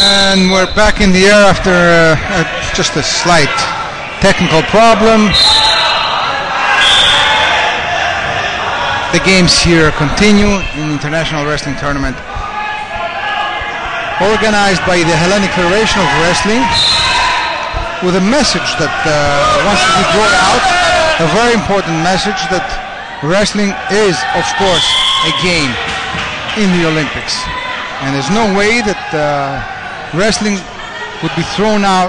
And we're back in the air after just a slight technical problem. The games here continue in the International Wrestling Tournament organized by the Hellenic Federation of Wrestling, with a message that wants to be brought out, a very important message that wrestling is, of course, a game in the Olympics. And there's no way that wrestling would be thrown out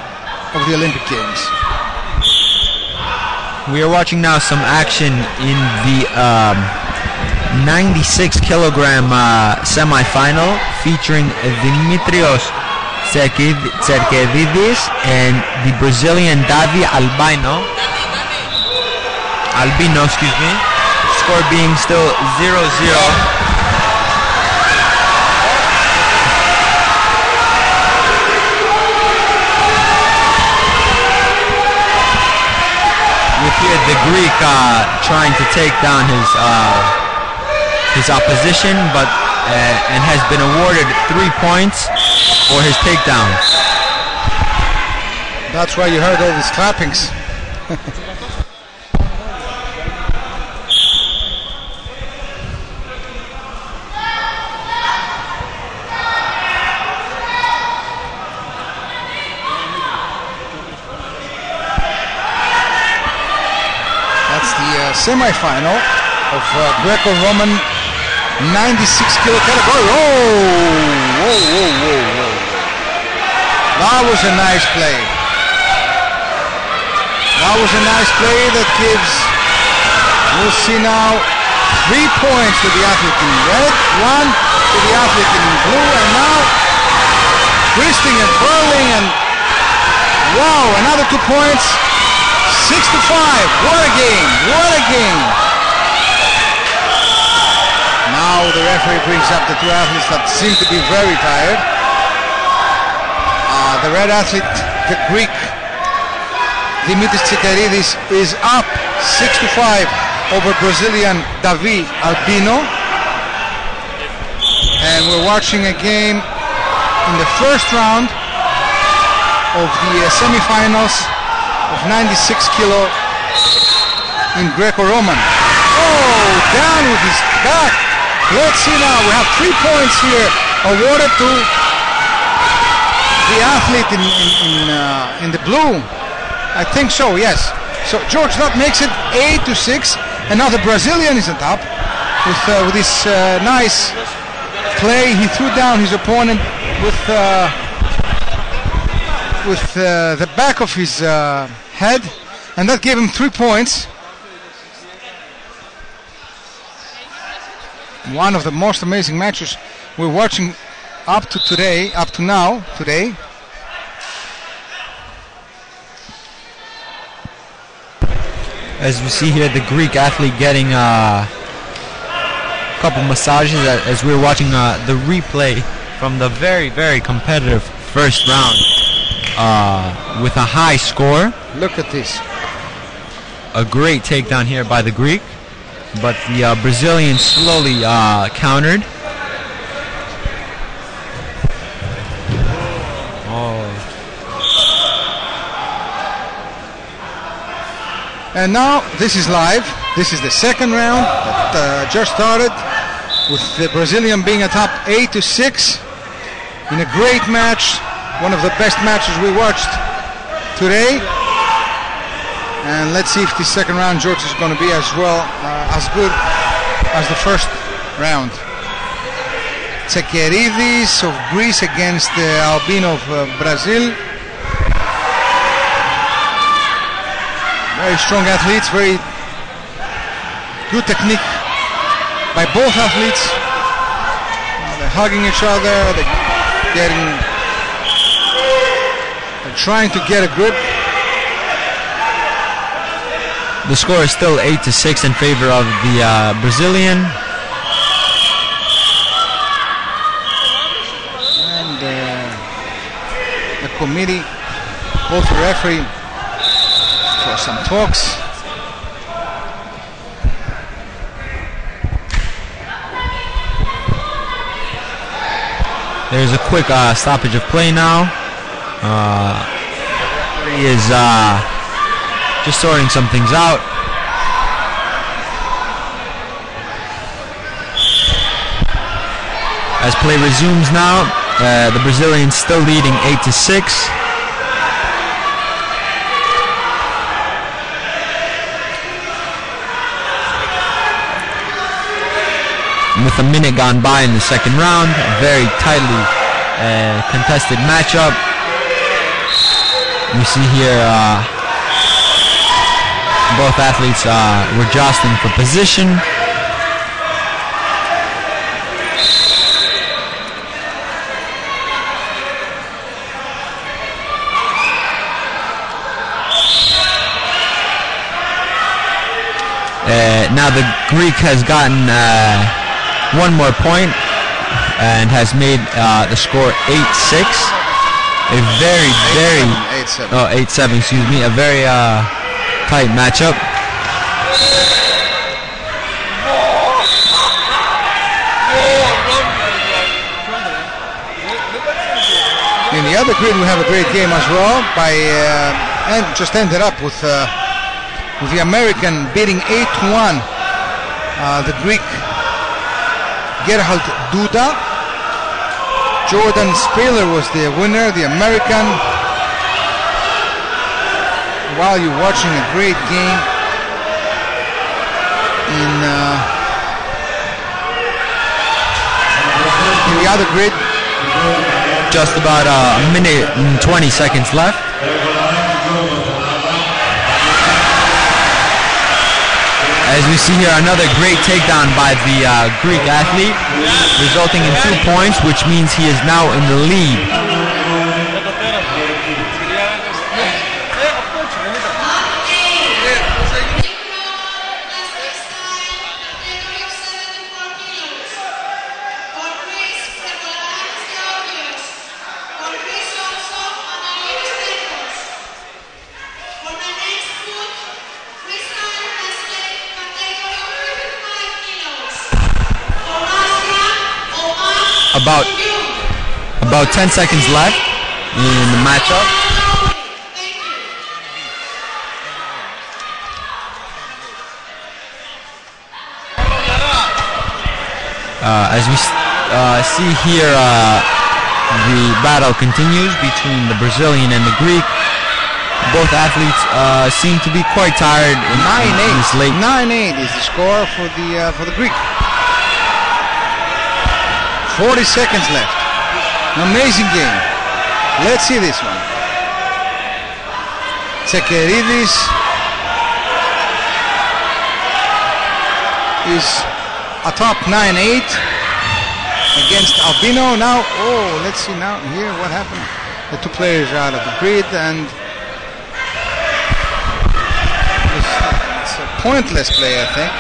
of the Olympic Games. We are watching now some action in the 96 kilogram semi-final featuring Dimitrios Tserkedidis and the Brazilian Davi Albino, score being still 0-0. Here the Greek trying to take down his opposition, but and has been awarded 3 points for his takedown. That's why you heard all these clappings. Semi-final of Greco-Roman 96 kilo category. Whoa. That was a nice play. That gives, we'll see now, 3 points to the athlete in red, 1 to the athlete in blue, and now twisting and twirling, and wow, another 2 points. 6-5. What a game. Now the referee brings up the two athletes that seem to be very tired. The red athlete, the Greek, Dimitris Tserkedidis, is up 6-5 over Brazilian Davi Albino. And we're watching a game in the first round of the semifinals of 96 kilo in Greco-Roman. Oh, down with his back. Let's see now. We have 3 points here awarded to the athlete in the blue. I think so, yes. So George, that makes it 8-6, and now the Brazilian is on top with this nice play. He threw down his opponent with the back of his head, and that gave him 3 points. One of the most amazing matches we're watching up to now. As we see here, the Greek athlete getting a couple massages as we're watching the replay from the very, very competitive first round. With a high score. Look at this. A great takedown here by the Greek, but the Brazilian slowly countered. And now this is live. This is the second round that just started, with the Brazilian being atop 8-6 in a great match. One of the best matches we watched today, and let's see if the second round, George, is going to be as good as the first round. Tserkedidis of Greece against Albino of Brazil. Very strong athletes, very good technique by both athletes. They're hugging each other, they're trying to get a grip. The score is still 8-6 in favor of the Brazilian. And the committee called the referee for some talks. There's a quick stoppage of play now. He is just sorting some things out. As play resumes now, the Brazilians still leading 8-6. With a minute gone by in the second round, a very tightly contested matchup. We see here both athletes were jostling for position. Now the Greek has gotten one more point and has made the score 8-6. A very, 8-7, excuse me. A very tight matchup. In the other grid, we have a great game as well. And just ended up with the American beating 8-1 the Greek Gerhard Duda. Jordan Spiller was the winner, the American. While you're watching a great game in the other grid. Just about a minute and 20 seconds left. As we see here, another great takedown by the Greek athlete, resulting in 2 points, which means he is now in the lead. About 10 seconds left in the matchup. As we see here, the battle continues between the Brazilian and the Greek. Both athletes seem to be quite tired. 9-8. 9-8 is the score for the Greek. 40 seconds left. An amazing game. Let's see this one. Tsekeridis is atop 9-8 against Albino. Now, let's see now here what happened. The two players are out of the grid, and it's a pointless play, I think.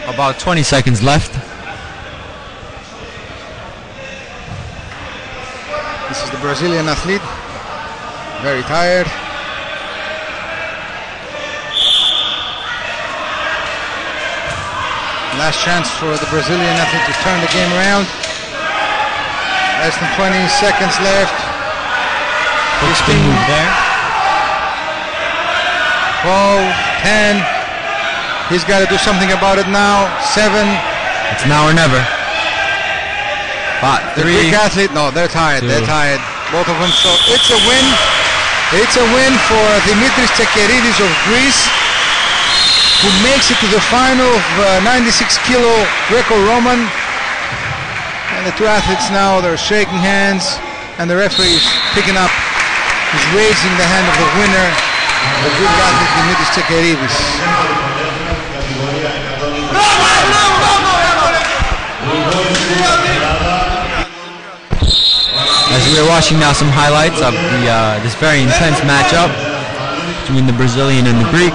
About 20 seconds left. This is the Brazilian athlete, very tired. Last chance for the Brazilian athlete to turn the game around. Less than 20 seconds left. 15 there. 12, 10. He's got to do something about it now. 7. It's now or never. 3. The Greek athlete, no, they're tired. 2. They're tired, both of them. So it's a win. It's a win for Dimitris Tsekeridis of Greece, who makes it to the final of 96 kilo Greco-Roman. And the two athletes now, they're shaking hands, and the referee is picking up. He's raising the hand of the winner, the Greek athlete Dimitris Tsekeridis. As we are watching now some highlights of this very intense matchup between the Brazilian and the Greek.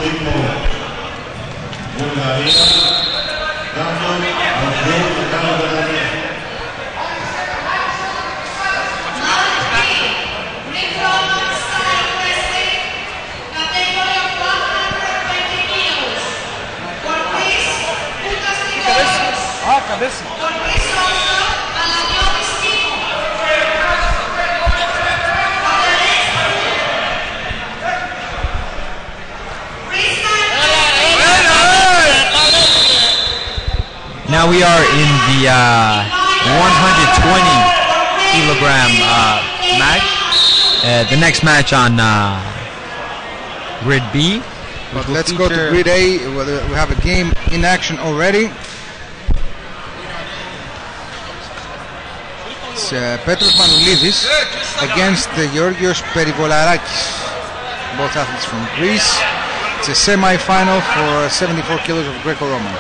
we are in the 120 kilogram match. The next match on Grid B. But let's go to Grid A. We have a game in action already. It's Petros Manoulidis against Georgios Perivolarakis, both athletes from Greece. It's a semi-final for 74 kilos of Greco-Roman.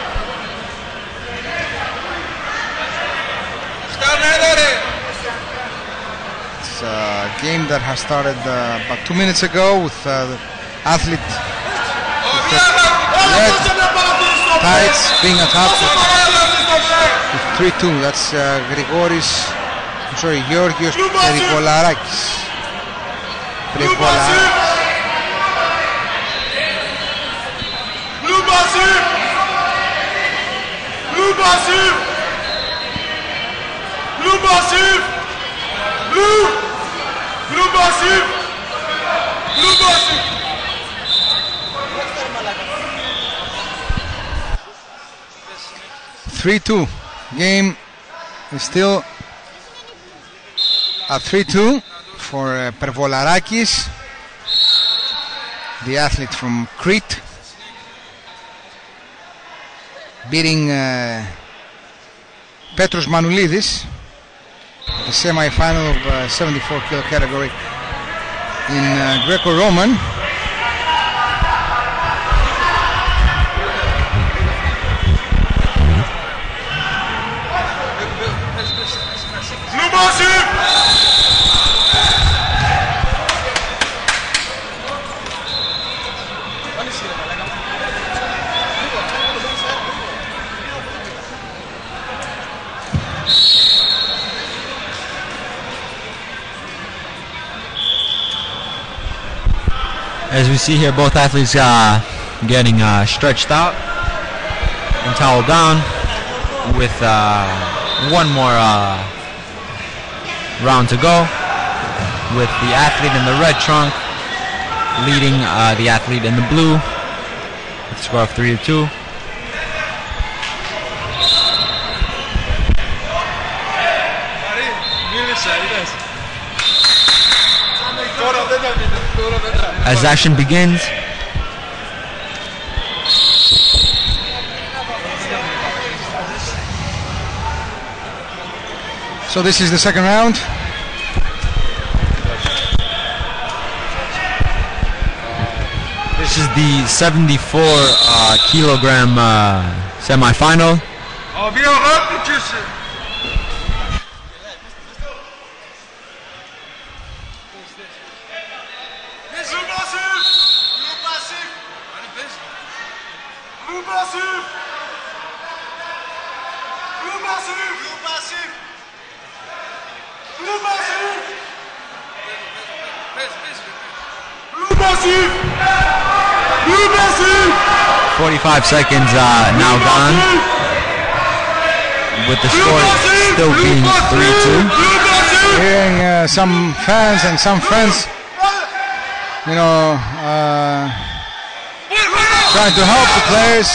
It's a game that has started about 2 minutes ago with the athlete with red tights being attacked with 3-2. That's Georgios Perivolarakis. Blue Basif! Blue Basif! Blue Basif! Blue Basif! Blue! Blue Basif! Blue Basif! 3-2. Game is still at 3-2 for Pervolarakis, the athlete from Crete, beating Petros Manoulidis at the semi-final of 74 kilo category in Greco-Roman. As we see here, both athletes getting stretched out and toweled down with one more round to go, with the athlete in the red trunk leading the athlete in the blue with a score of 3-2. As action begins, so this is the second round. This is the 74 kilogram semi-final. Blue Basif! 45 seconds now gone, with the score still being 3-2. Hearing some fans and some friends, you know, trying to help the players.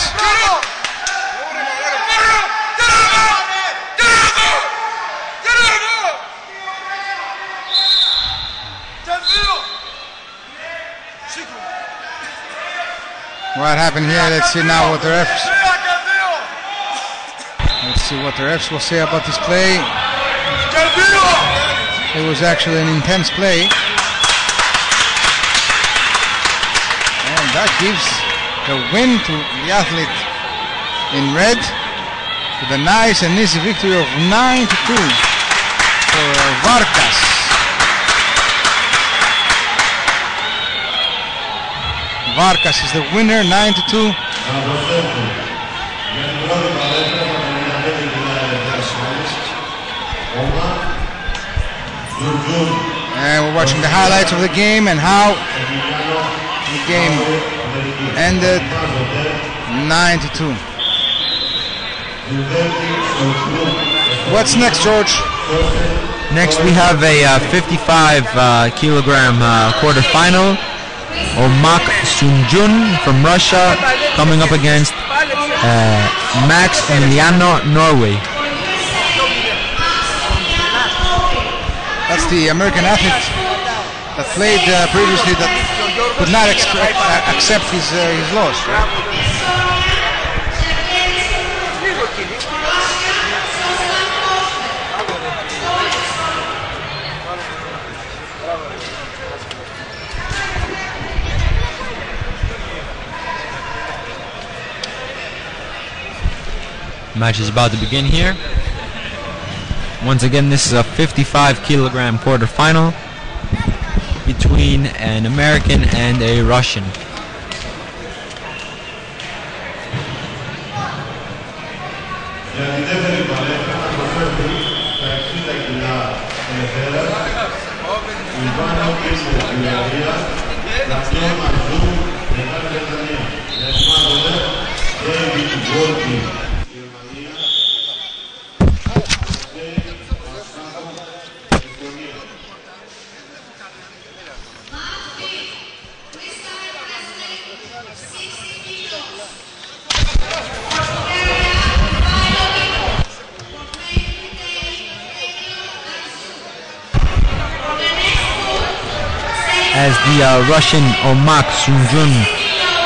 What happened here? Let's see now what the refs. Let's see what the refs will say about this play. It was actually an intense play, and that gives the win to the athlete in red with a nice and easy victory of 9-2 for Varkas. Varkas is the winner, 9-2. And we're watching the highlights of the game and how the game ended, 9-2. What's next, George? Next we have a 55 kilogram quarterfinal. Omak Sunjun from Russia coming up against Max Emiliano, Norway. That's the American athlete that played previously that could not accept his loss. Right? Match is about to begin here. Once again, this is a 55 kilogram quarterfinal between an American and a Russian. As the Russian Omak Sunjun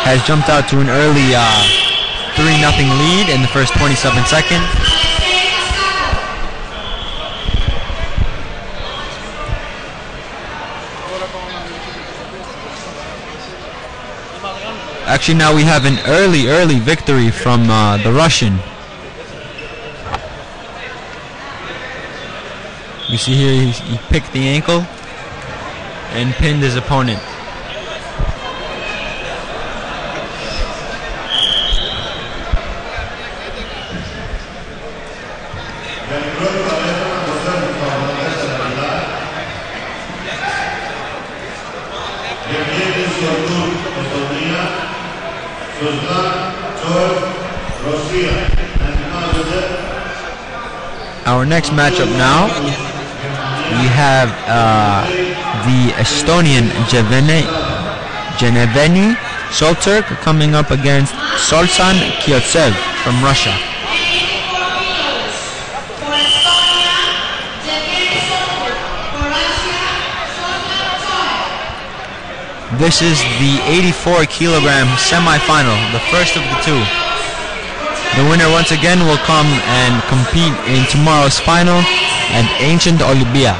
has jumped out to an early 3-0 lead in the first 27 seconds. Actually, now we have an early victory from the Russian. You see here he picked the ankle and pinned his opponent. Our next matchup now, we have the Estonian Geneveni Solturk coming up against Solsan Kiotsev from Russia. This is the 84 kilogram semi-final, the first of the two. The winner once again will come and compete in tomorrow's final at ancient Olympia.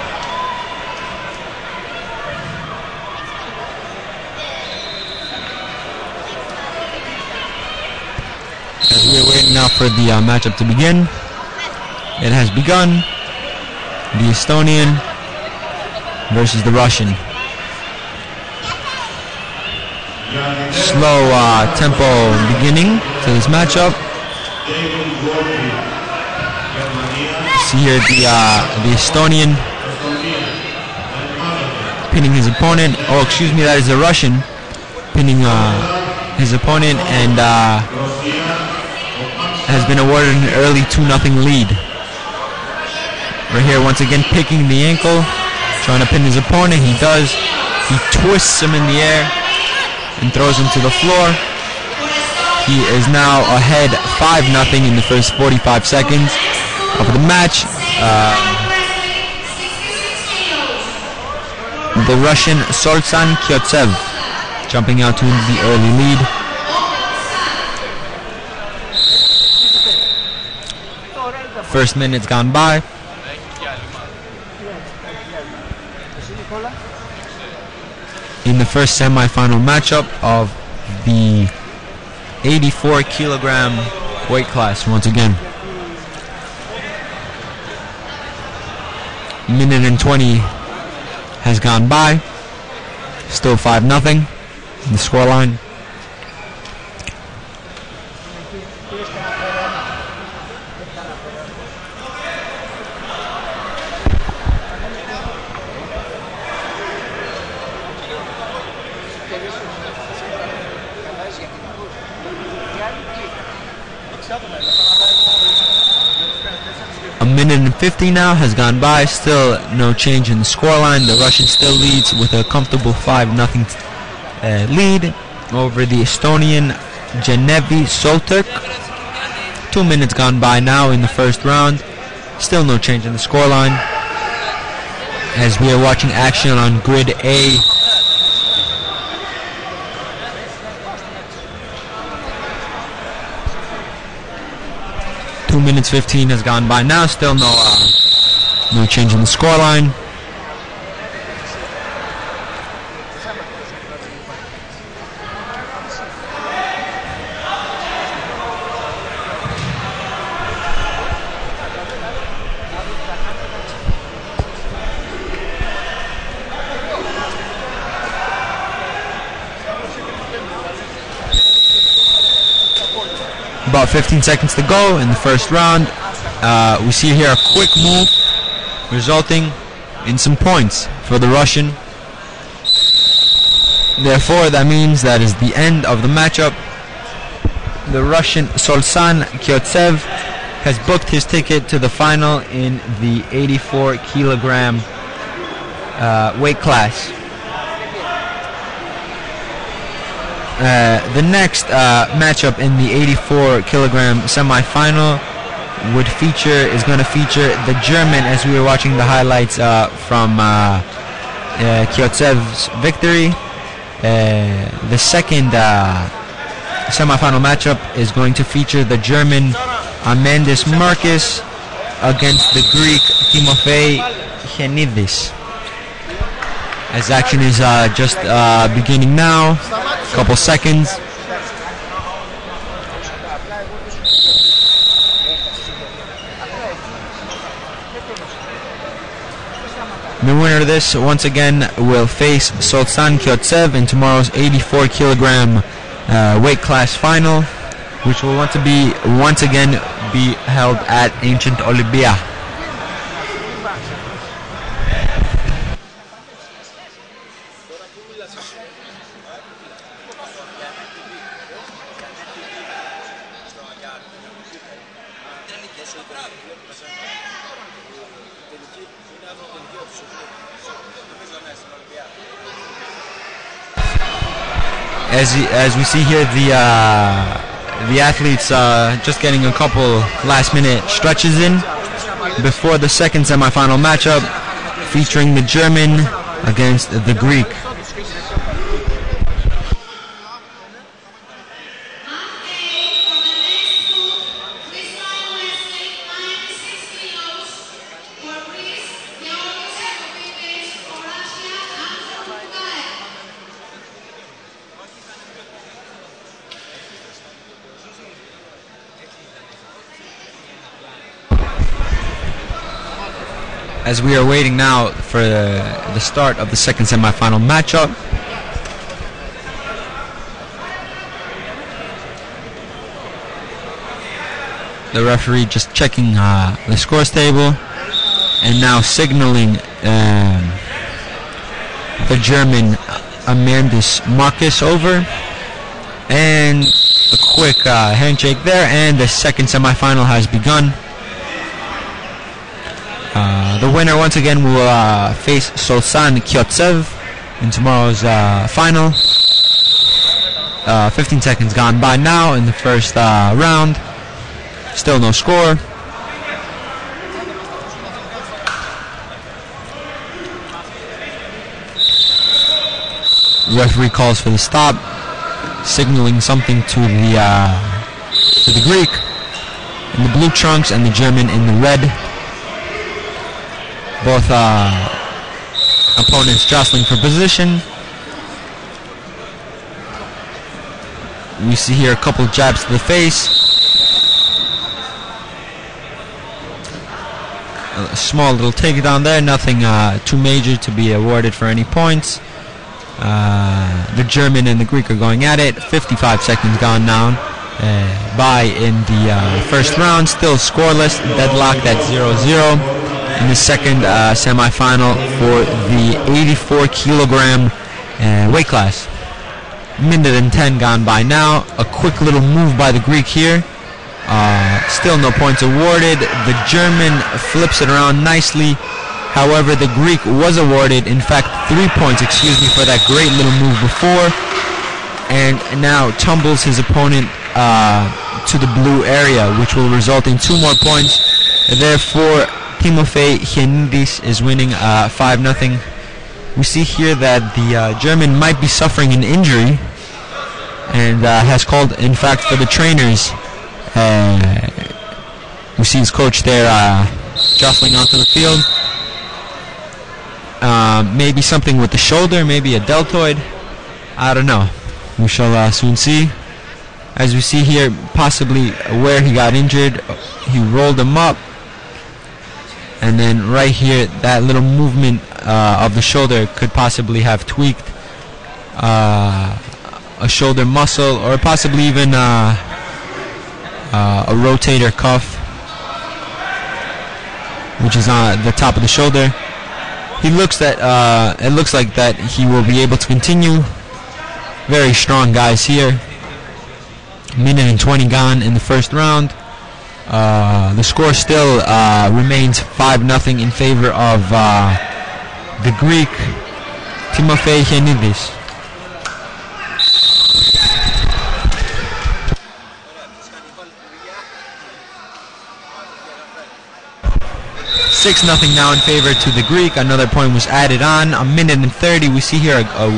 As we are waiting now for the matchup to begin, it has begun. The Estonian versus the Russian. Slow tempo beginning to this matchup. See here the Estonian pinning his opponent. Oh, excuse me, that is the Russian pinning his opponent and has been awarded an early 2-0 lead. Right here, once again, picking the ankle, trying to pin his opponent. He does. He twists him in the air and throws him to the floor. He is now ahead 5-0 in the first 45 seconds of the match. The Russian Solsan Kiotsev jumping out to the early lead. First minute's gone by. In the first semi-final matchup of the 84 kilogram weight class once again. Minute and 20 has gone by. Still 5-0 the scoreline. A minute and 50 now has gone by. Still no change in the scoreline. The Russian still leads with a comfortable 5-0 lead over the Estonian Genevi Solturk. 2 minutes gone by now in the first round. Still no change in the scoreline, as we are watching action on grid A. Two minutes 15 has gone by now. Still no change in the scoreline. About 15 seconds to go in the first round. We see here a quick move resulting in some points for the Russian. Therefore, that means that is the end of the matchup. The Russian Solsan Kyotsev has booked his ticket to the final in the 84 kilogram weight class. The next matchup in the 84 kilogram semifinal is going to feature the German, as we were watching the highlights from Kyotsev's victory. The second semifinal matchup is going to feature the German Amandis Marcus against the Greek Timofei Henidis. As action is just beginning now. Couple seconds. The winner of this once again will face Solsan Kyotsev in tomorrow's 84 kilogram weight class final, which will once again be held at ancient Olympia. As we see here, the athletes just getting a couple last-minute stretches in before the second semifinal matchup, featuring the German against the Greek. As we are waiting now for the start of the second semifinal matchup. The referee just checking the scores table and now signaling the German Amandis Marcus over. And a quick handshake there, and the second semifinal has begun. The winner once again will face Solsan Kyotsev in tomorrow's final. 15 seconds gone by now in the first round. Still no score. The referee calls for the stop, signaling something to the Greek in the blue trunks and the German in the red. Both opponents jostling for position. We see here a couple jabs to the face. A small little takedown there, nothing too major to be awarded for any points. The German and the Greek are going at it. 55 seconds gone now by in the first round. Still scoreless, deadlocked at 0-0. In the second semifinal for the 84 kilogram weight class. Minute and 10 gone by now. A quick little move by the Greek here. Still no points awarded. The German flips it around nicely. However, the Greek was awarded, in fact, 3 points, for that great little move before. And now tumbles his opponent to the blue area, which will result in 2 more points. Therefore, Timofey Hienidis is winning 5-0. We see here that the German might be suffering an injury and has called, in fact, for the trainers. We see his coach there jostling onto the field. Maybe something with the shoulder, maybe a deltoid. I don't know. We shall soon see. As we see here, possibly where he got injured, he rolled him up. And then right here, that little movement of the shoulder could possibly have tweaked a shoulder muscle, or possibly even a rotator cuff, which is on the top of the shoulder. It looks like that he will be able to continue. Very strong guys here. Minute and 20 gone in the first round. The score still remains 5-0 in favor of the Greek Timofey Hienidis. Six nothing now in favor to the Greek. Another point was added on. A minute and 30. We see here a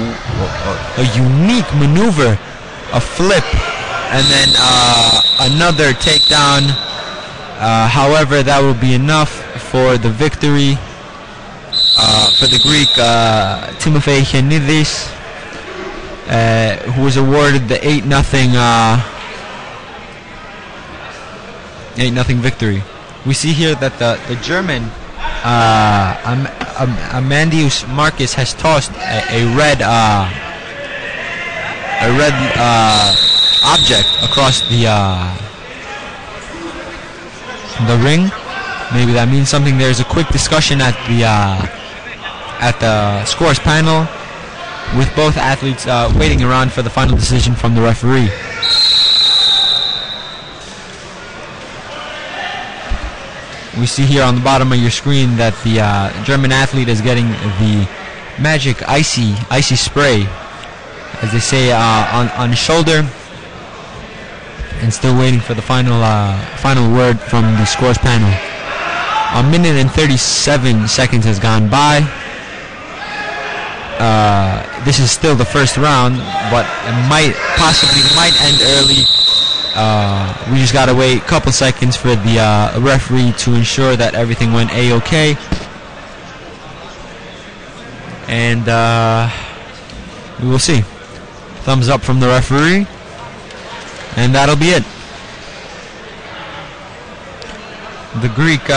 unique maneuver, a flip, and then another takedown. However, that will be enough for the victory for the Greek Timofey Hienidis, who was awarded the 8-0 victory. We see here that the German Amandius Marcus has tossed a red object across the ring. Maybe that means something. There's a quick discussion at the scores panel, with both athletes waiting around for the final decision from the referee. We see here on the bottom of your screen that the German athlete is getting the magic icy spray, as they say, on his shoulder, and still waiting for the final word from the scores panel. A minute and 37 seconds has gone by. This is still the first round, but it might end early. We just gotta wait a couple seconds for the referee to ensure that everything went A-OK. And we will see. Thumbs up from the referee. And that'll be it. The Greek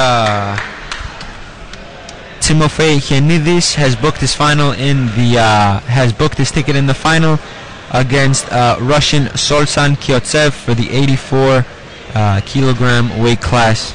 Timofey Hienidis has booked his ticket in the final against Russian Solsan Kyotsev for the 84 kilogram weight class.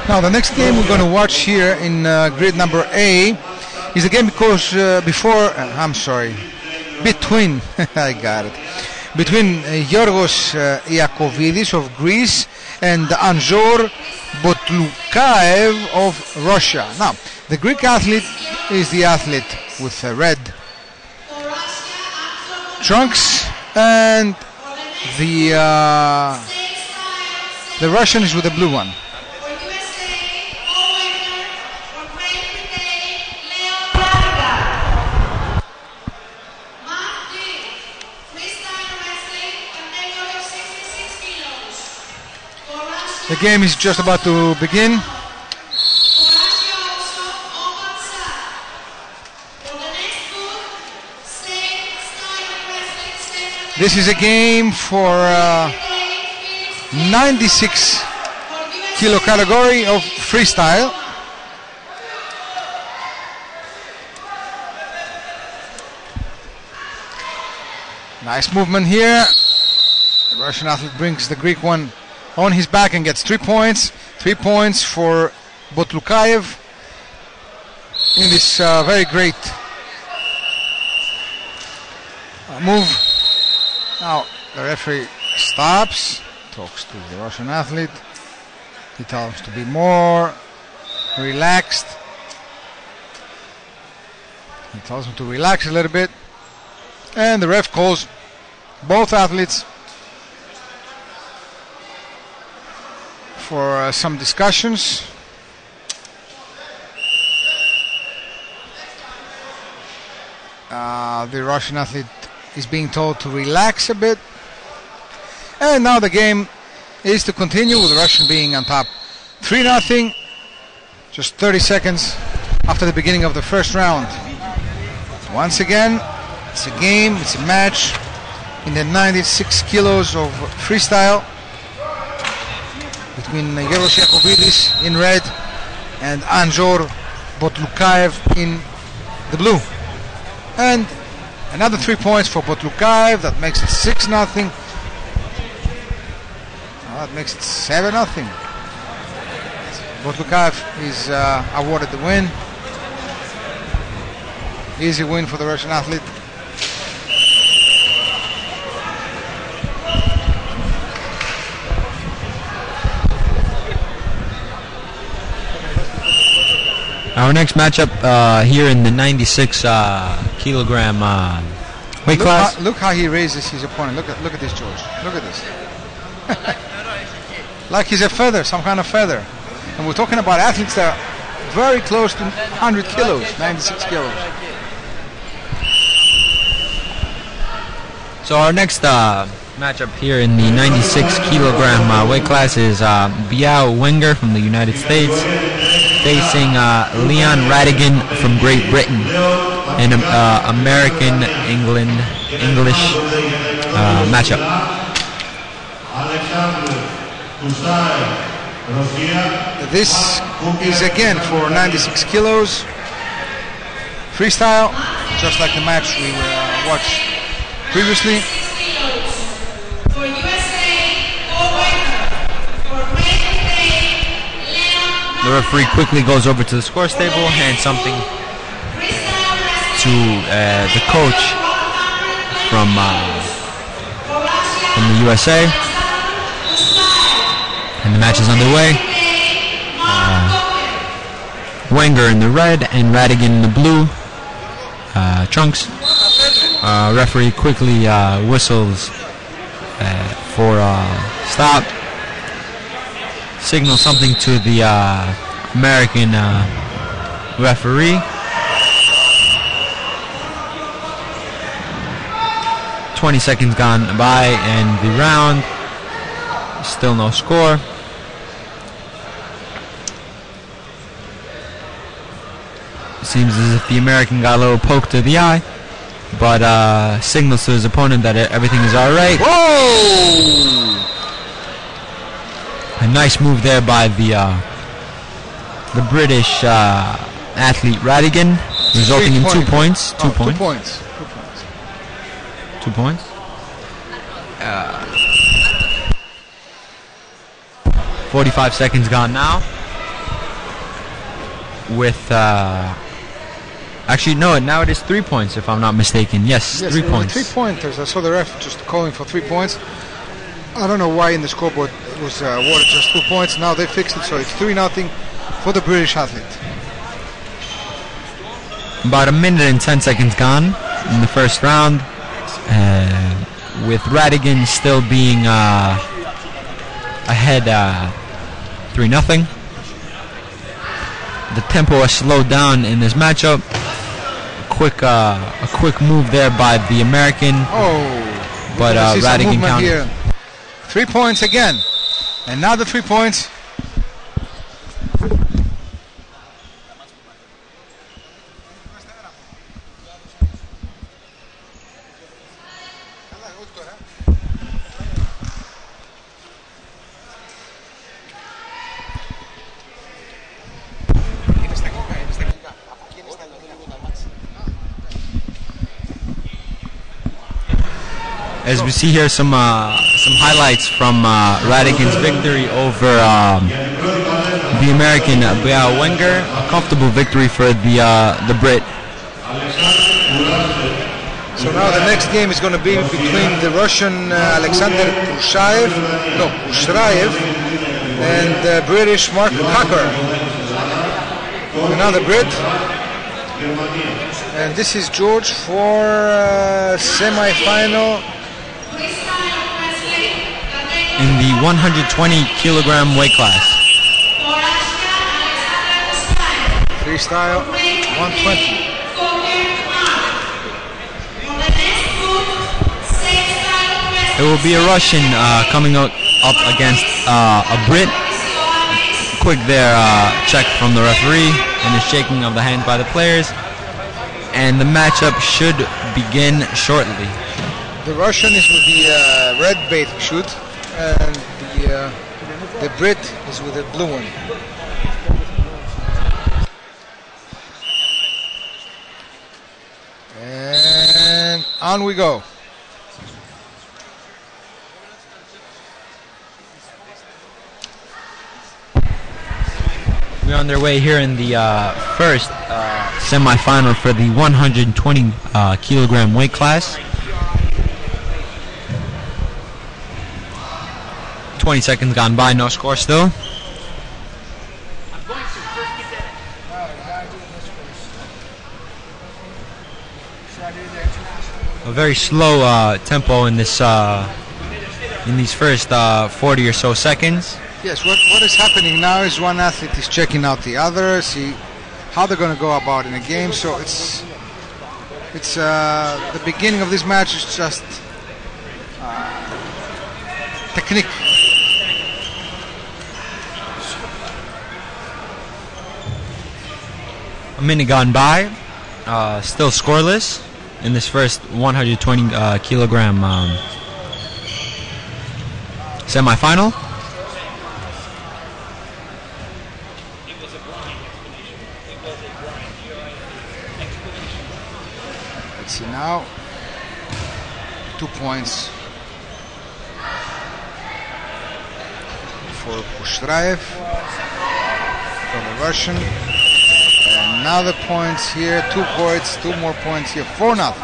Now the next game we're going to watch here in grid number A is a game between I got it, between Giorgos Iakovidis of Greece and Anzor Botlukaev of Russia. Now the Greek athlete is the athlete with red trunks, and the Russian is with the blue one. The game is just about to begin. This is a game for 96 kilo category of freestyle. Nice movement here. The Russian athlete brings the Greek one on his back and gets 3 points. 3 points for Botlukaev. in this very great move. Now the referee stops, talks to the Russian athlete. He tells him to be more relaxed. He tells him to relax a little bit. And the ref calls both athletes for some discussions. The Russian athlete is being told to relax a bit. And now the game is to continue with the Russian being on top 3-0, just 30 seconds after the beginning of the first round. Once again, it's a game, it's a match in the 96 kilos of freestyle between Geros Yakovidis in red and Anzor Botlukaev in the blue. And another 3 points for Botlukaev, that makes it 6-0. That makes it 7-0. Botlukaev is awarded the win. Easy win for the Russian athlete. Our next matchup here in the 96 kilogram weight class. Look how he raises his opponent. Look at this, George. Look at this. Like he's a feather, some kind of feather. And we're talking about athletes that are very close to 100 kilos, 96 kilos. So our next matchup here in the 96 kilogram weight class is Biao Wenger from the United States facing Leon Radigan from Great Britain in an American-English matchup. This is again for 96 kilos freestyle, just like the match we watched previously. The referee quickly goes over to the scores table, hands something to the coach from the USA, and the match is underway. Wenger in the red and Radigan in the blue trunks. Referee quickly whistles for stop. Signals something to the American referee. 20 seconds gone by and the round. Still no score. Seems as if the American got a little poke to the eye, but signals to his opponent that everything is alright. Whoa! A nice move there by the British athlete Radigan, resulting in 2 points. 2 points. 2 points. 45 seconds gone now. With actually no, now it is 3 points if I'm not mistaken. Yes, 3 points. 3 pointers. I saw the ref just calling for 3 points. I don't know why in the scoreboard it was awarded just 2 points. Now they fixed it, so it's 3-0 for the British athlete. About a minute and 10 seconds gone in the first round, with Radigan still being ahead 3-0. The tempo has slowed down in this matchup. A quick move there by the American. Oh, but Radigan counted. 3 points again, and now the 3 points. As we see here, some highlights from Radigan's victory over the American Beal Wenger. A comfortable victory for the Brit. So now the next game is going to be between the Russian Alexander Kushraev and the British Mark Cocker. Another Brit. And this is George for semi-final in the 120 kilogram weight class. Freestyle 120. It will be a Russian coming up against a Brit. Quick there check from the referee and a shaking of the hands by the players. And the matchup should begin shortly. The Russian is with the red bathing suit, and the Brit is with the blue one. And on we go. We're on their way here in the first semi-final for the 120 kilogram weight class. 20 seconds gone by, no score still. A very slow tempo in this in these first 40 or so seconds. Yes, what is happening now is one athlete is checking out the other, see how they're going to go about in a game. So it's the beginning of this match is just technique. A minute gone by, still scoreless in this first 120 kilogram semi-final. Let's see now. 2 points for Kushraev from the Russian. Another points here, 2 points, 2 more points here, 4-0.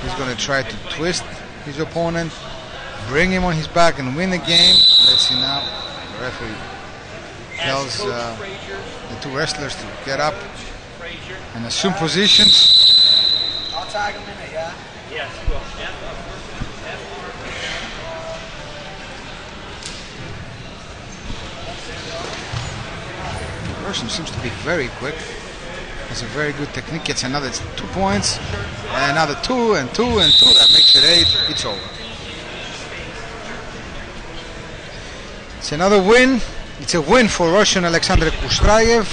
He's going to try to twist his opponent, bring him on his back and win the game. Let's see now. The referee tells the 2 wrestlers to get up and assume positions. I'll tag him in it, yeah? Yes, you will. Russian seems to be very quick. Has a very good technique. Gets another 2 points, and another 2 and 2 and 2. That makes it 8. It's over. It's another win. It's a win for Russian Alexander Kushraev,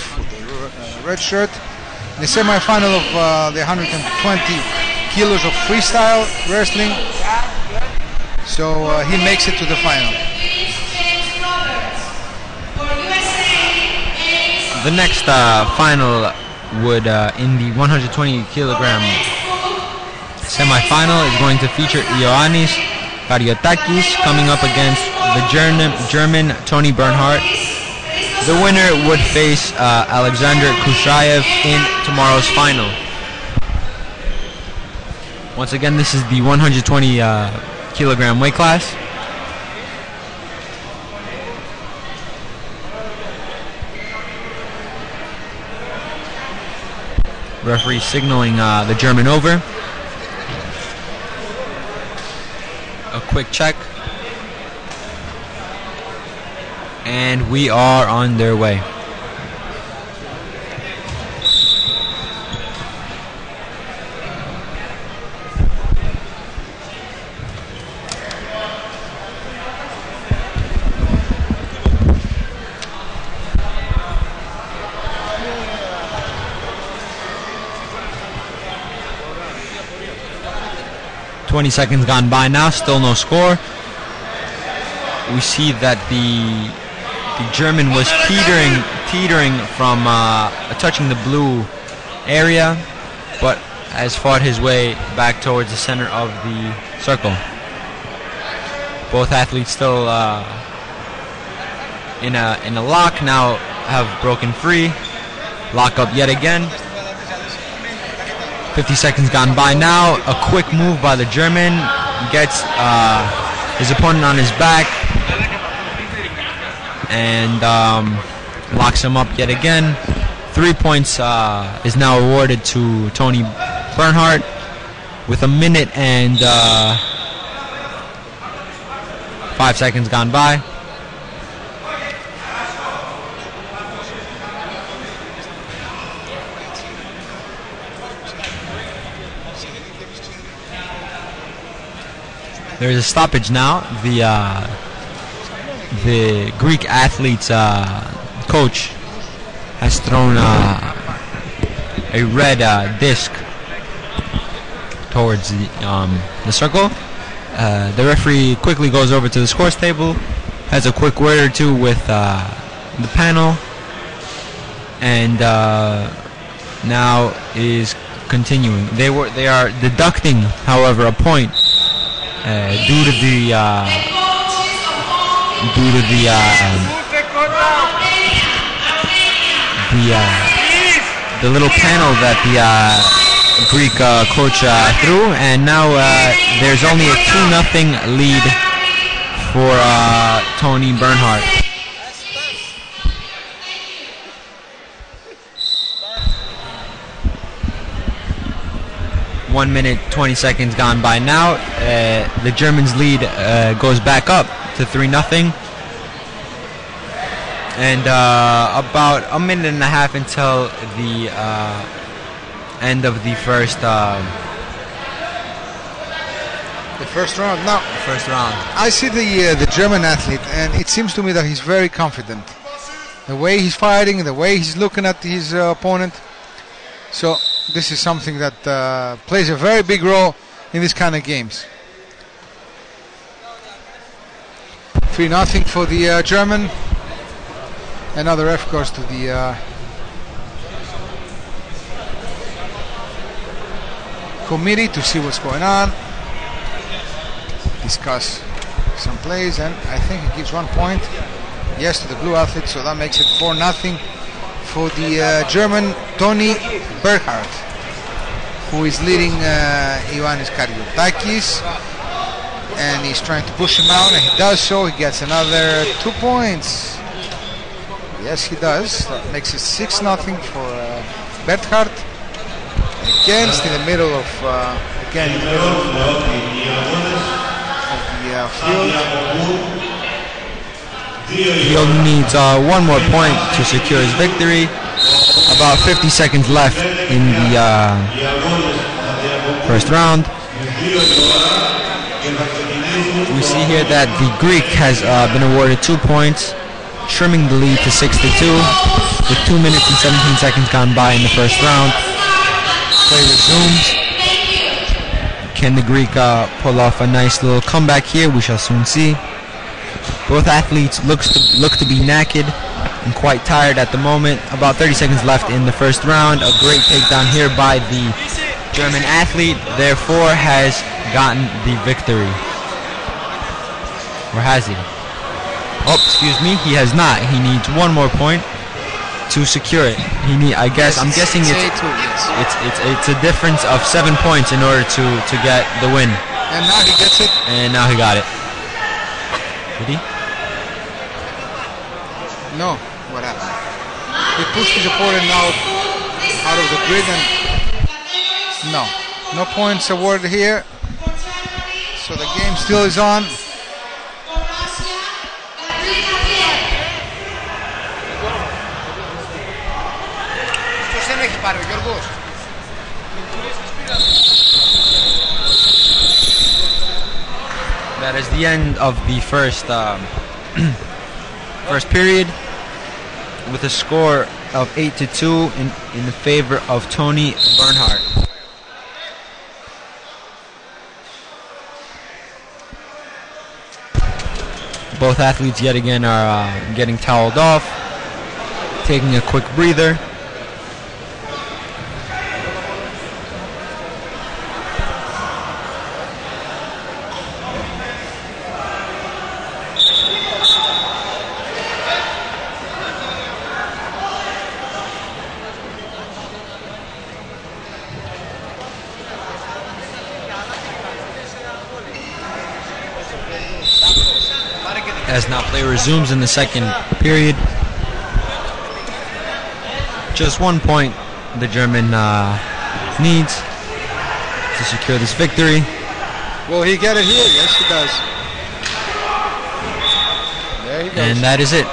the red shirt, in the semi-final of the 120 kilos of freestyle wrestling. So he makes it to the final. The next final would, in the 120 kilogram semi-final, is going to feature Ioannis Kariotakis coming up against the German Tony Bernhardt. The winner would face Alexander Kushraev in tomorrow's final. Once again, this is the 120 kilogram weight class. Referee signaling the German over. A quick check. And we are on their way. "20 seconds gone by now, still no score." We see that the German was teetering from touching the blue area, but has fought his way back towards the center of the circle. Both athletes still in a lock, now have broken free. Lock up yet again. 50 seconds gone by now. A quick move by the German. Gets his opponent on his back. And locks him up yet again. 3 points is now awarded to Tony Bernhardt with 1 minute and 5 seconds gone by. There's a stoppage now. The Greek athlete's coach has thrown a red disc towards the circle. The referee quickly goes over to the scores table, has a quick word or two with the panel, and now is continuing. They are deducting, however, a point due to the little panel that the Greek coach threw, and now there's only a 2-0 lead for Tony Bernhardt. One minute, 20 seconds gone by now. The Germans' lead goes back up to 3-0. And about a minute and a half until the end of the first round. Now, first round. I see the German athlete, and it seems to me that he's very confident. The way he's fighting, the way he's looking at his opponent. So this is something that plays a very big role in this kind of games. 3-0 for the German. Another ref goes to the committee to see what's going on, discuss some plays, and I think he gives 1 point, yes, to the blue athlete, so that makes it 4-0 for the German Tony Bernhardt, who is leading Ioannis Kariotakis, and he's trying to push him out, and he does so. He gets another 2 points. Yes, he does. That makes it 6-0 for Bernhardt. Against in the middle of the field. He needs 1 more point to secure his victory. About 50 seconds left in the first round. We see here that the Greek has been awarded 2 points, trimming the lead to 6-2 with 2 minutes and 17 seconds gone by in the first round. Play resumes. Can the Greek pull off a nice little comeback here? We shall soon see. Both athletes look to be knackered and quite tired at the moment. About 30 seconds left in the first round. A great takedown here by the German athlete, therefore has gotten the victory. Or has he? Oh, excuse me, he has not. He needs 1 more point to secure it. I'm guessing it's a difference of 7 points in order to get the win. And now he gets it. And now he got it. Did he? No. What happened? He pushed his opponent out of the grid, and no points awarded here. So the game still is on. That is the end of the first first period, with a score of 8-2 in the favor of Tony Bernhardt. Both athletes yet again are getting toweled off, taking a quick breather. As now play resumes in the second period. Just 1 point the German needs to secure this victory. Will he get it here? Yes, he does. There he goes. And that is it.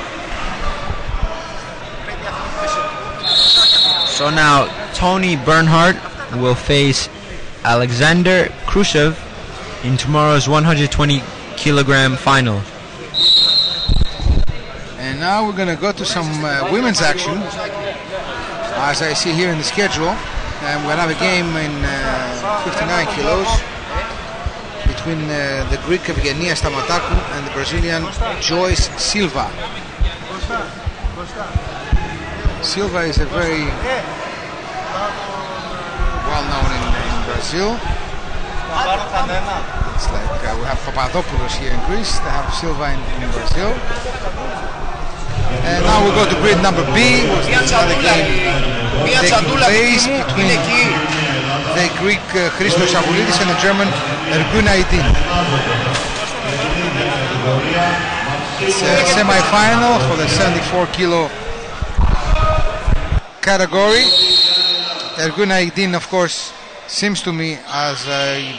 So now Tony Bernhardt will face Alexander Khrushchev in tomorrow's 120 kilogram final. And now we're going to go to some women's action, as I see here in the schedule. And we're going to have a game in 59 kilos between the Greek Evgenia Stamatakou and the Brazilian Joyce Silva. Silva is a very well known in Brazil. It's like we have Papadopoulos here in Greece, they have Silva in Brazil. And now we go to grid number B, which is another game taking place between the Greek Christos Avoulidis and the German Ergun Aydin. It's a semi-final for the 74 kilo category. Ergun Aydin, of course, seems to me as a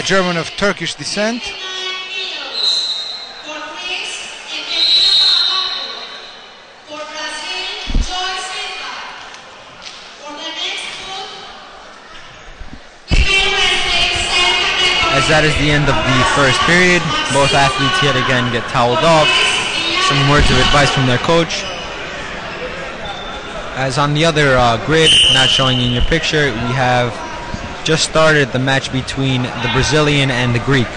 German of Turkish descent. As that is the end of the first period, both athletes yet again get toweled off. Some words of advice from their coach. As on the other grid, not showing in your picture, we have just started the match between the Brazilian and the Greek.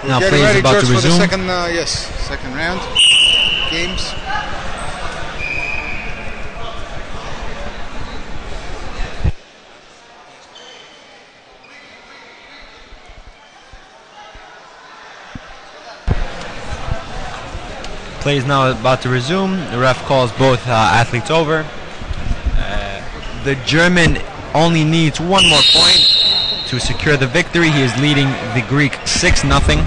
Now play is about to resume. Second round games. Play is now about to resume. The ref calls both athletes over. The German only needs 1 more point to secure the victory. He is leading the Greek 6-0.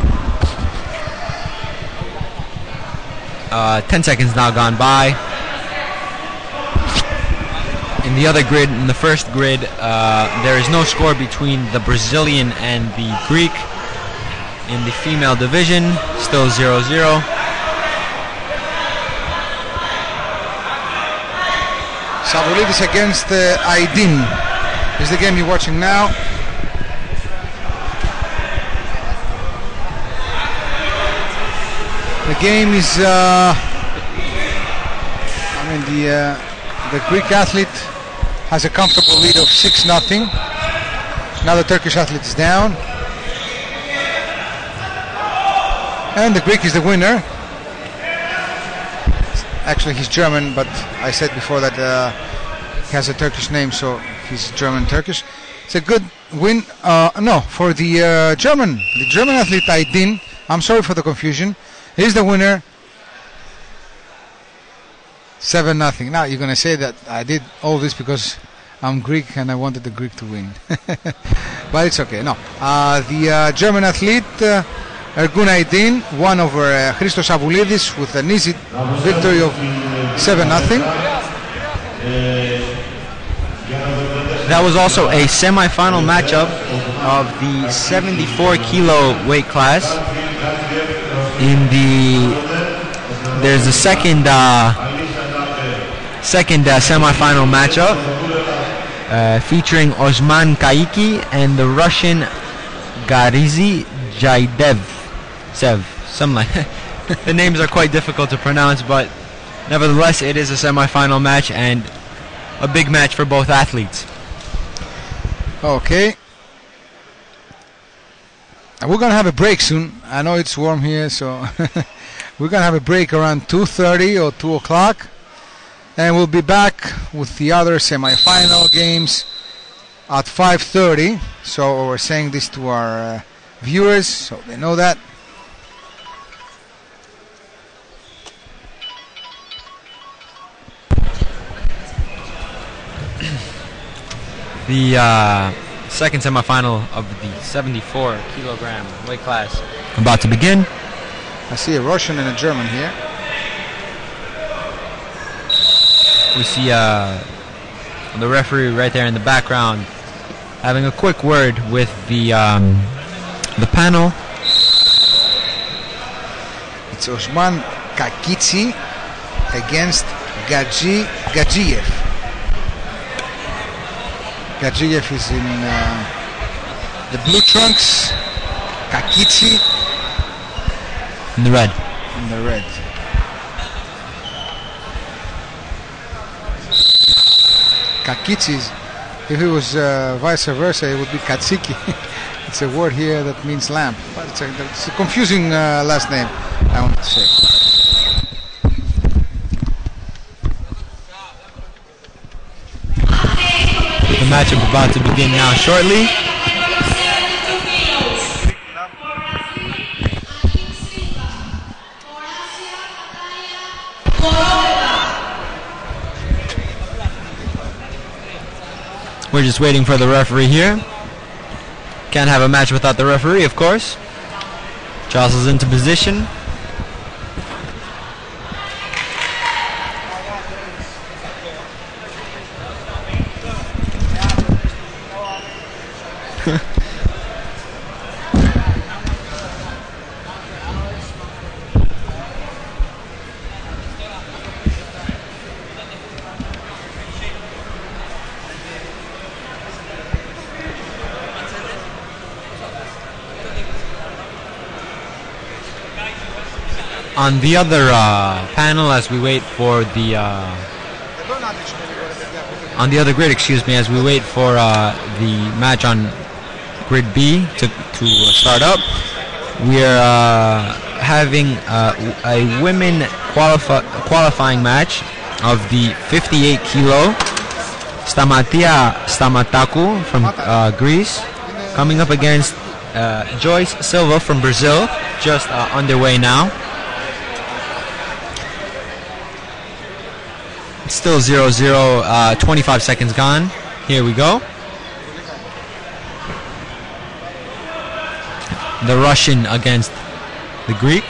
10 seconds now gone by. In the other grid, in the first grid, there is no score between the Brazilian and the Greek. In the female division, still 0-0. Avoulidis against Aydin is the game you're watching now. The game is, the Greek athlete has a comfortable lead of 6-0. Now the Turkish athlete is down. And the Greek is the winner. Actually, he's German, but I said before that he has a Turkish name, so he's German-Turkish. It's a good win. For the German athlete Aydin. I'm sorry for the confusion. He's the winner. 7-0. Now you're going to say that I did all this because I'm Greek and I wanted the Greek to win. But it's okay. No. The German athlete Ergun Aydin won over Christos Avoulidis with an easy victory of 7-0. That was also a semi-final matchup of the 74 kilo weight class. There's a second semi-final matchup featuring Osman Kaiki and the Russian Garizi Jaidev. Something like that. The names are quite difficult to pronounce, but nevertheless it is a semi-final match and a big match for both athletes. Okay. And we're going to have a break soon. I know it's warm here, so we're going to have a break around 2:30 or 2 o'clock. And we'll be back with the other semi-final games at 5:30. So we're saying this to our viewers so they know that. The second semifinal of the 74 kilogram weight class about to begin. I see a Russian and a German here. We see the referee right there in the background having a quick word with the panel. It's Osman Kakitsi against Gadzhiev. Gadzhiev is in the blue trunks. Kakitsi in the red. In the red. Kakitsis, if it was vice versa, it would be Katsiki. It's a word here that means lamp. But it's a confusing last name, I want to say. The matchup about to begin now shortly. We're just waiting for the referee here. Can't have a match without the referee, of course. Jostles into position. On the other panel, as we wait for the on the other grid, excuse me, as we wait for the match on grid B to start up, we are having a women qualifying match of the 58 kilo. Stamatia Stamatakou from Greece coming up against Joyce Silva from Brazil, just underway now. Still 0-0, 25 seconds gone. Here we go. The Russian against the Greek.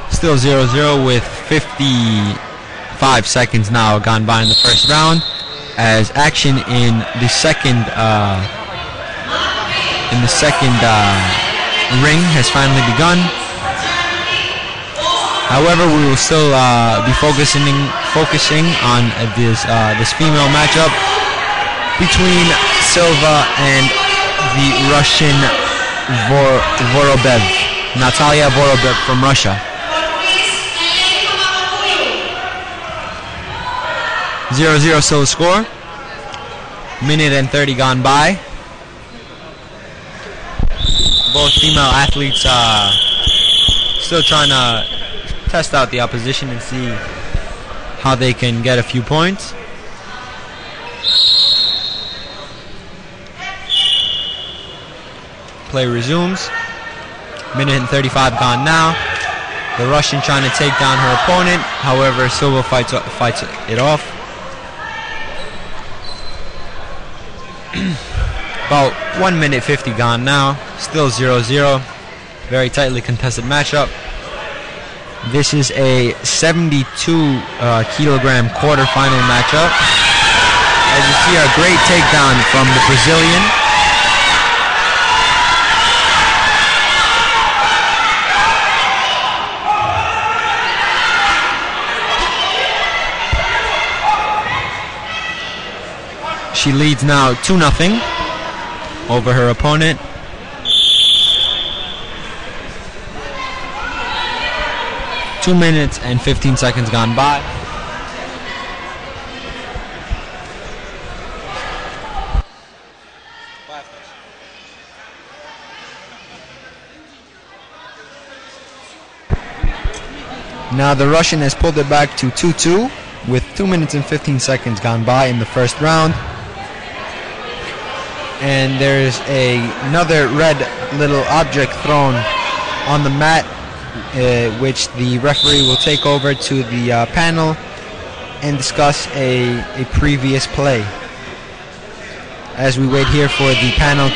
Still 0-0 with 55 seconds now gone by in the first round, as action in the second ring has finally begun. However, we will still be focusing on this female matchup between Silva and the Russian Vorobev, Natalia Vorobev from Russia. 0-0 still the score. Minute and 30 gone by. Both female athletes still trying to test out the opposition and see how they can get a few points. Play resumes. Minute and 35 gone now. The Russian trying to take down her opponent. However, Silva fights it off. About 1 minute 50 gone now. Still 0-0. Very tightly contested matchup. This is a 72 kilogram quarterfinal matchup. As you see, a great takedown from the Brazilian. She leads now 2-0 over her opponent. 2 minutes and 15 seconds gone by. Now the Russian has pulled it back to 2-2 with 2 minutes and 15 seconds gone by in the first round. And there's another red little object thrown on the mat, which the referee will take over to the panel and discuss a previous play. As we wait here for the panel to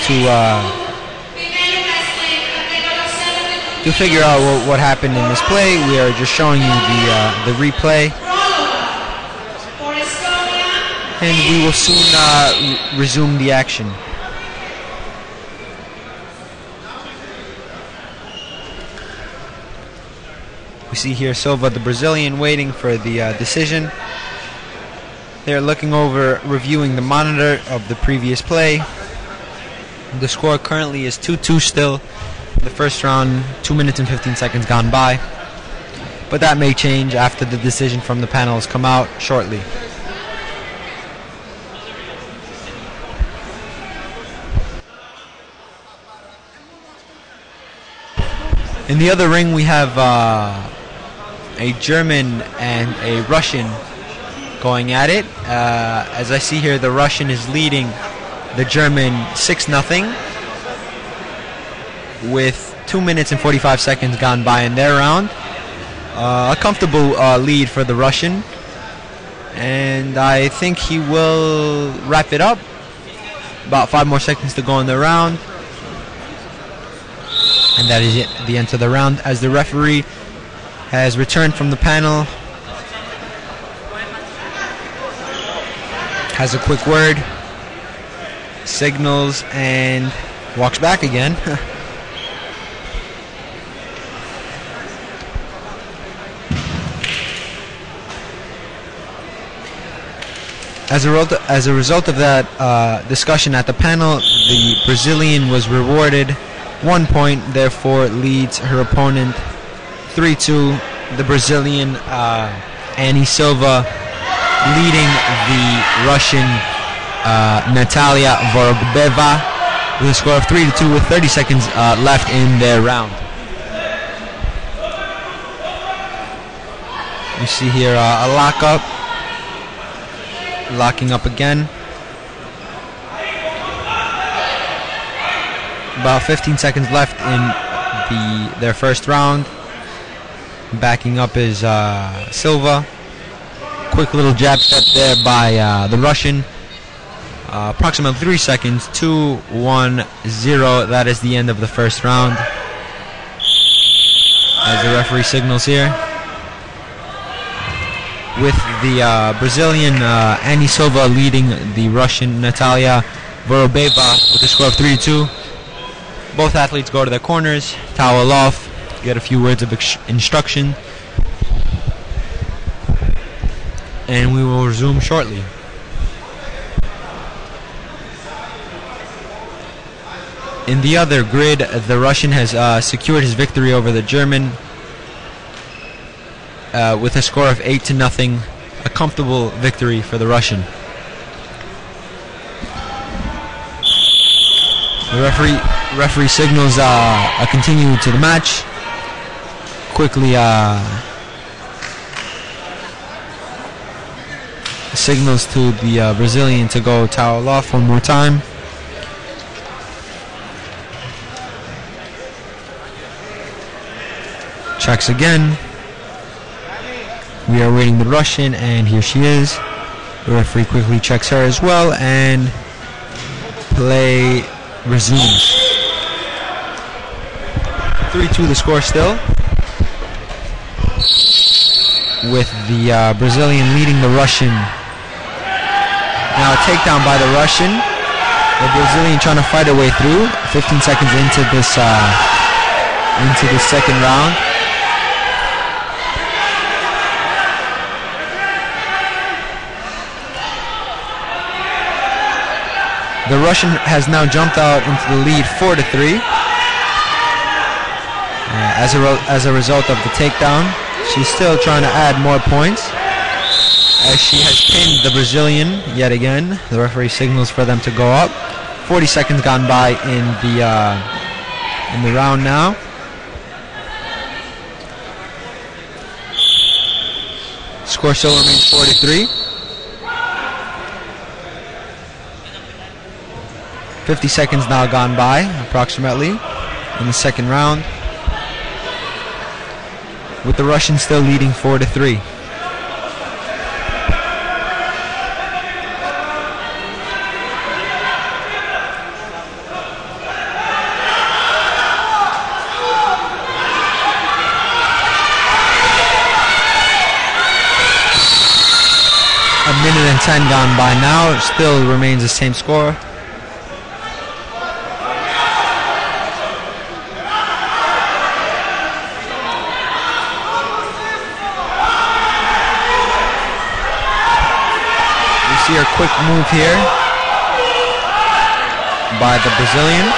figure out what happened in this play, we are just showing you the replay. And we will soon resume the action. We see here Silva, the Brazilian, waiting for the decision. They're looking over, reviewing the monitor of the previous play. The score currently is 2-2 still. The first round, 2 minutes and 15 seconds gone by. But that may change after the decision from the panel has come out shortly. In the other ring we have a German and a Russian going at it. As I see here, the Russian is leading the German 6-0 with 2 minutes and 45 seconds gone by in their round. A comfortable lead for the Russian, and I think he will wrap it up. About 5 more seconds to go in the round, and that is it, the end of the round, as the referee has returned from the panel, has a quick word, signals, and walks back again. As a result of that discussion at the panel, the Brazilian was rewarded 1 point, therefore leads her opponent 3-2. The Brazilian Annie Silva leading the Russian Natalia Vorobeva with a score of 3-2 with 30 seconds left in their round. You see here a lockup. Locking up again. About 15 seconds left in their first round. Backing up is Silva. Quick little jab step there by the Russian. Approximately 3 seconds. 2-1-0. That is the end of the first round. As the referee signals here. With the Brazilian Annie Silva leading the Russian Natalia Vorobeva with a score of 3-2. Both athletes go to their corners, towel off, get a few words of instruction, and we will resume shortly. In the other grid, the Russian has secured his victory over the German with a score of 8-0, a comfortable victory for the Russian. The referee signals a continue to the match. Quickly signals to the Brazilian to go towel off one more time. Checks again. We are waiting the Russian, and here she is. The referee quickly checks her as well, and play resumes. 3-2 the score still, with the Brazilian leading the Russian. Now a takedown by the Russian. The Brazilian trying to fight her way through. 15 seconds into this second round. The Russian has now jumped out into the lead 4-3 as a result of the takedown. She's still trying to add more points as she has pinned the Brazilian yet again. The referee signals for them to go up. 40 seconds gone by in the round now. Score still remains 43. 50 seconds now gone by, approximately, in the second round, with the Russians still leading 4-3. A minute and 10 gone by now. It still remains the same score. We see a quick move here by the Brazilian.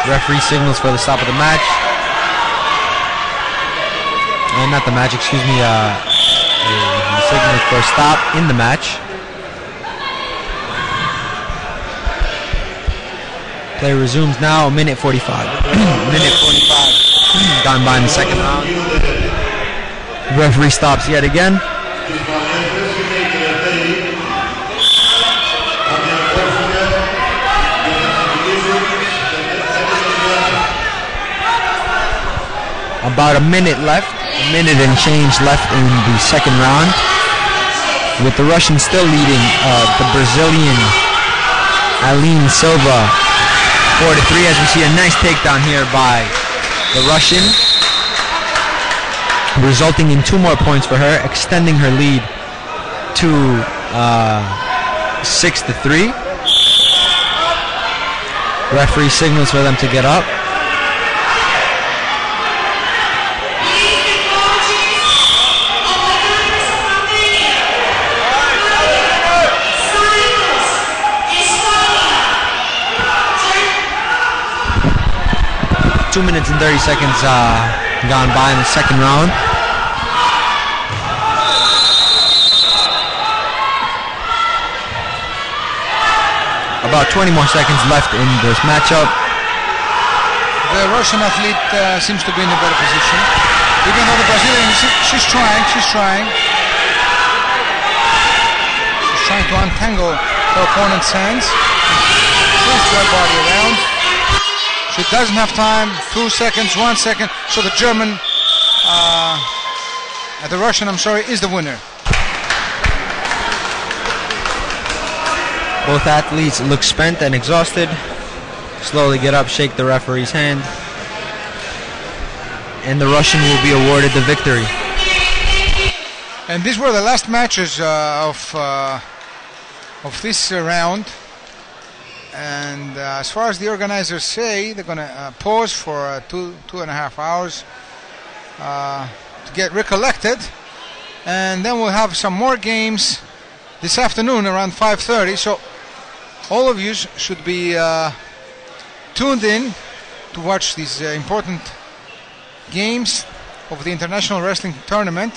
Referee signals for the stop of the match. Not the match, excuse me. He signals for a stop in the match. Play resumes now, a minute 45. Minute 45 gone by in the second round. Referee stops yet again. About a minute left, a minute and change left in the second round, with the Russians still leading the Brazilian Aline Silva 4-3, as we see a nice takedown here by the Russian, resulting in 2 more points for her, extending her lead to 6-3. Referee signals for them to get up. Two minutes and 30 seconds gone by in the second round. About 20 more seconds left in this matchup. The Russian athlete seems to be in a better position. Even though the Brazilian, she's trying. She's trying to untangle her opponent's hands. Twist her body around. She doesn't have time. 2 seconds, 1 second. So the German, the Russian, I'm sorry, is the winner. Both athletes look spent and exhausted. Slowly get up, shake the referee's hand, and the Russian will be awarded the victory. And these were the last matches of this round. And as far as the organizers say, they're going to pause for 2.5 hours to get recollected, and then we'll have some more games this afternoon around 5:30. So all of you should be tuned in to watch these important games of the International Wrestling Tournament.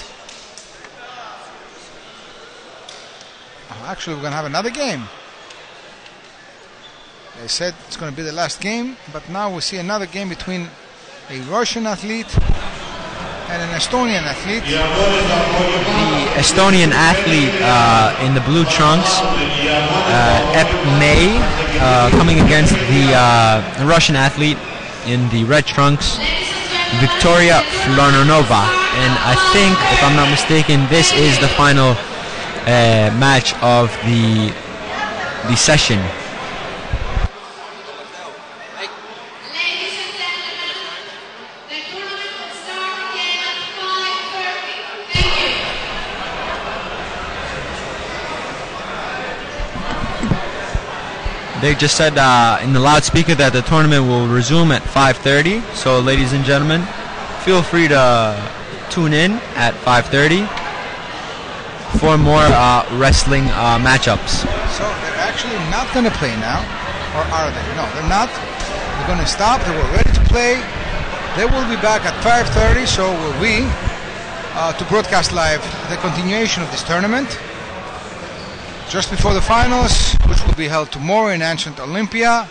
Actually, we're going to have another game. They said it's going to be the last game, but now we see another game between a Russian athlete and an Estonian athlete. The Estonian athlete in the blue trunks, Ep May, coming against the Russian athlete in the red trunks, Victoria Flornova. And I think, if I'm not mistaken, this is the final match of the session. They just said in the loudspeaker that the tournament will resume at 5:30. So, ladies and gentlemen, feel free to tune in at 5:30 for more wrestling matchups. So they're actually not going to play now. or are they? No, they're not. They're going to stop. They were ready to play. They will be back at 5:30, so will we, to broadcast live the continuation of this tournament. Just before the finals, which will be held tomorrow in ancient Olympia,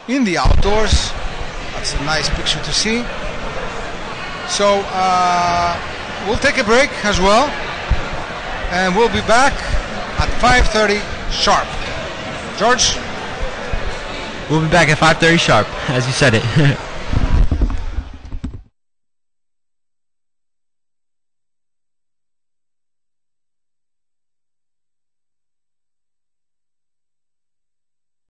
in the outdoors. That's a nice picture to see. So we'll take a break as well, and we'll be back at 5:30 sharp. George? We'll be back at 5:30 sharp, as you said it.